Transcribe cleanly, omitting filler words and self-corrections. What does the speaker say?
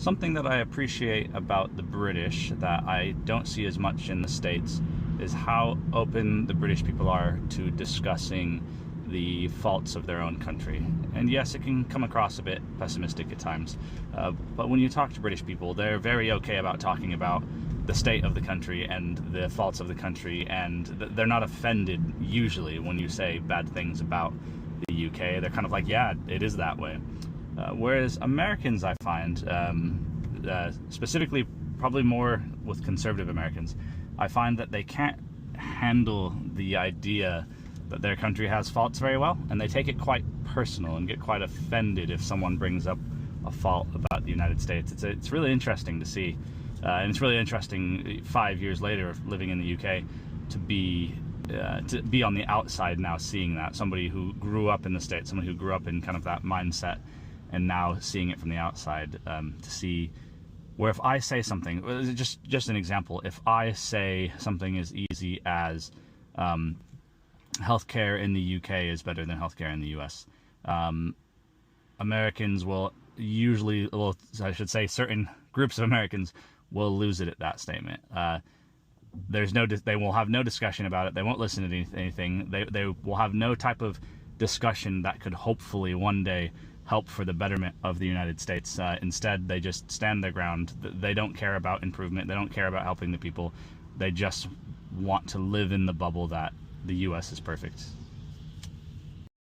Something that I appreciate about the British that I don't see as much in the States is how open the British people are to discussing the faults of their own country. And yes, it can come across a bit pessimistic at times, but when you talk to British people, they're very okay about talking about the state of the country and the faults of the country, and they're not offended usually when you say bad things about the UK. They're kind of like, yeah, it is that way. Whereas Americans, I find, specifically probably more with conservative Americans, I find that they can't handle the idea that their country has faults very well, and they take it quite personal and get quite offended if someone brings up a fault about the United States. It's really interesting to see, and it's really interesting 5 years later of living in the UK to be on the outside now, seeing that, somebody who grew up in the States, someone who grew up in kind of that mindset, and now seeing it from the outside, to see where if I say something, just an example, if I say something as easy as healthcare in the UK is better than healthcare in the US, Americans will usually, well, I should say certain groups of Americans will lose it at that statement. They will have no discussion about it. They won't listen to anything. They will have no type of discussion that could hopefully one day help for the betterment of the United States. Instead, they just stand their ground. They don't care about improvement. They don't care about helping the people. They just want to live in the bubble that the US is perfect.